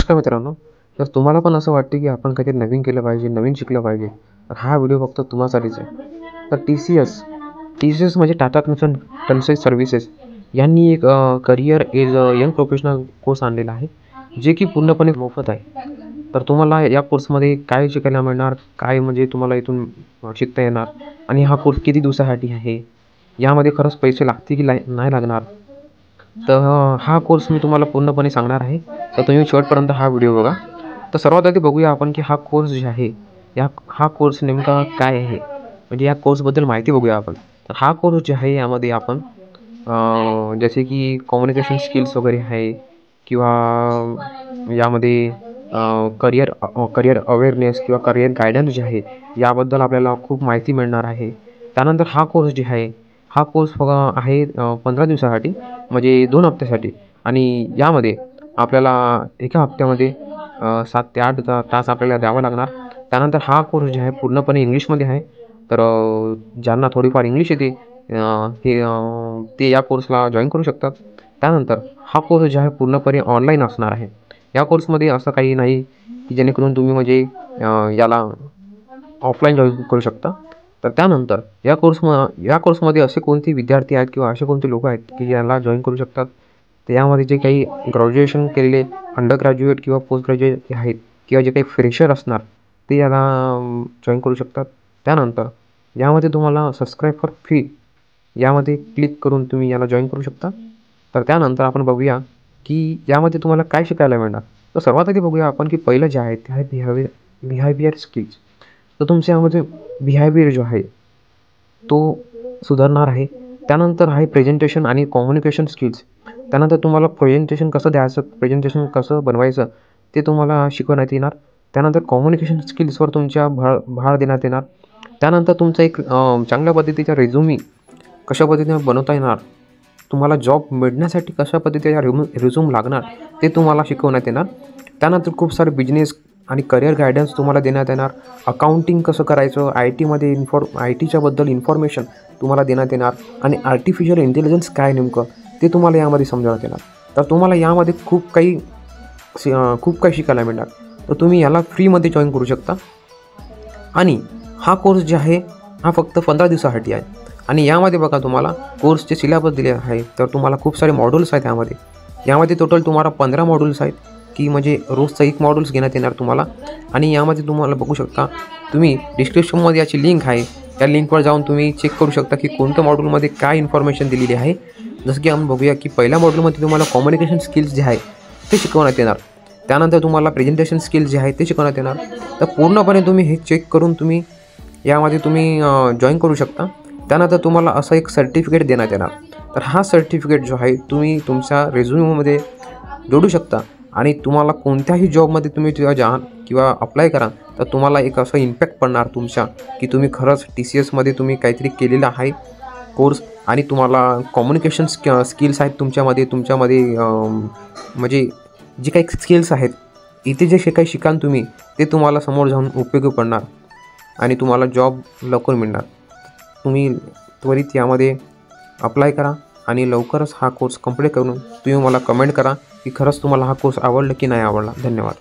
नमस्कार मित्रांनो, जर तुम्हाला पण असं वाटते की आपण काहीतरी नवीन केलं पाहिजे, नवीन शिकलं पाहिजे, तर हा व्हिडिओ फक्त तुम्हासाठीच आहे. तर टी सी एस म्हणजे टाटा कन्सल्टन्सी सर्व्हिसेस यांनी एक career as a young professional course आणलेला आहे, जे की पूर्णपणे मोफत आहे. तर तुम्हाला या कोर्समध्ये काय शिकायला मिळणार, काय म्हणजे तुम्हाला इथून शिकता येणार आणि हा कोर्स किती दिवसासाठी आहे, यामध्ये खरंच पैसे लागतील की नाही लागणार. तर हा कोर्स मी तुम्हाला पूर्णपणे सांगणार आहे. तर तुम्ही शेवटपर्यंत हा व्हिडिओ बघा. तर सर्वात आधी बघूया आपण की हा कोर्स जे आहे, हा कोर्स नेमका काय आहे, म्हणजे या कोर्सबद्दल माहिती बघूया आपण. तर हा कोर्स जे आहे यामध्ये आपण जसे की कम्युनिकेशन स्किल्स वगैरे आहे किंवा यामध्ये करिअर अवेअरनेस किंवा करिअर गायडन्स जे आहे याबद्दल आपल्याला खूप माहिती मिळणार आहे. त्यानंतर हा कोर्स जे आहे, हा कोर्स आहे 15 दिवसासाठी, म्हणजे 2 हप्त्यासाठी. आणि यामध्ये आपल्याला एका हप्त्यामध्ये 7 ते 8 तास आपल्याला द्यावं लागणार. त्यानंतर हा कोर्स जे आहे पूर्णपणे इंग्लिशमध्ये आहे. तर ज्यांना थोडीफार इंग्लिश येते ते या कोर्सला जॉईन करू शकतात. त्यानंतर हा कोर्स जे आहे पूर्णपणे ऑनलाईन असणार आहे. या कोर्समध्ये असं काही नाही की जेणेकरून तुम्ही म्हणजे याला ऑफलाईन जॉईन करू शकता. तर त्यानंतर या कोर्समध्ये असे कोणते विद्यार्थी आहेत किंवा असे कोणते लोक आहेत की याला जॉईन करू शकतात. तर यामध्ये जे काही ग्रॅज्युएशन केलेले अंडर ग्रॅज्युएट किंवा पोस्ट ग्रॅज्युएट आहेत किंवा जे काही फ्रेशर असणार ते याला जॉईन करू शकतात. त्यानंतर यामध्ये तुम्हाला सबस्क्राईब फॉर फ्री यामध्ये क्लिक करून तुम्ही याला जॉईन करू शकता. तर त्यानंतर आपण बघूया की यामध्ये तुम्हाला काय शिकायला मिळणार. तर सर्वात आधी बघूया आपण की पहिलं जे आहे ते आहे बिहेवियर स्किल्स. तर तुमच्या यामध्ये बिहेवियर जो आहे तो सुधारणार आहे. त्यानंतर आहे प्रेझेंटेशन आणि कम्युनिकेशन स्किल्स. त्यानंतर तुम्हाला प्रेझेंटेशन कसं द्यायचं, प्रेझेंटेशन कसं बनवायचं ते तुम्हाला शिकवण्यात येणार. त्यानंतर कम्युनिकेशन स्किल्सवर तुमच्या भर देण्यात येणार. त्यानंतर तुमचा एक चांगल्या पद्धतीचा रेझ्युमी कशा पद्धतीने बनवता येणार, तुम्हाला जॉब मिळण्यासाठी कशा पद्धतीचा रिझ्यूम लागणार ते तुम्हाला शिकवण्यात येणार. त्यानंतर खूप सारे बिझनेस आणि करिअर गायडन्स तुम्हाला देण्यात येणार. अकाउंटिंग कसं करायचं, आय टीच्याबद्दल इन्फॉर्मेशन तुम्हाला देण्यात येणार. आणि आर्टिफिशियल इंटेलिजन्स काय नेमकं ते तुम्हाला यामध्ये समजवण्यात येणार. तर तुम्हाला यामध्ये खूप काही शिकायला मिळणार. तर तुम्ही याला फ्रीमध्ये जॉईन करू शकता. आणि हा कोर्स जे आहे हा फक्त 15 दिवसासाठी आहे. आणि यामध्ये बघा तुम्हाला कोर्सचे सिलेबस दिले आहे. तर तुम्हाला खूप सारे मॉड्यूल्स आहेत यामध्ये टोटल तुम्हाला 15 मॉड्यूल्स आहेत की म्हणजे रोजचा एक मॉड्यूल्स घेण्यात येणार तुम्हाला. आणि यामध्ये तुम्हाला बघू शकता, तुम्ही डिस्क्रिप्शनमध्ये याची लिंक आहे, त्या लिंकवर जाऊन तुम्ही चेक करू शकता की कोणत्या मॉड्यूलमध्ये काय इन्फॉर्मेशन दिलेली आहे. जसं की आपण बघूया की पहिल्या मॉड्यूलमध्ये तुम्हाला कम्युनिकेशन स्किल्स जे आहे ते शिकवण्यात येणार. त्यानंतर तुम्हाला प्रेझेंटेशन स्किल्स जे आहे ते शिकवण्यात येणार. तर पूर्णपणे तुम्ही हे चेक करून तुम्ही यामध्ये जॉईन करू शकता. त्यानंतर तुम्हाला असं एक सर्टिफिकेट देण्यात येणार. तर हा सर्टिफिकेट जो आहे तुम्ही तुमच्या रेझ्युमीमध्ये जोडू शकता. आणि तुम्हाला कोणत्याही जॉबमध्ये तुम्ही किंवा अप्लाय करा तर तुम्हाला एक असं इम्पॅक्ट पडणार तुमच्या की तुम्ही खरंच TCSमध्ये तुम्ही काहीतरी केलेलं आहे कोर्स. आणि तुम्हाला कम्युनिकेशन स्किल्स आहेत तुमच्यामध्ये म्हणजे जे काही स्किल्स आहेत इथे जे काही शिकाल तुम्ही ते तुम्हाला समोर जाऊन उपयोगी पडणार आणि तुम्हाला जॉब लवकर मिळणार. तुम्ही त्वरित यामध्ये अप्लाय करा आणि लवकरच हा कोर्स कंप्लीट करून तुम्ही मला कमेंट करा की खरंच तुम्हाला हा कोर्स आवडला की नाही आवडला. धन्यवाद.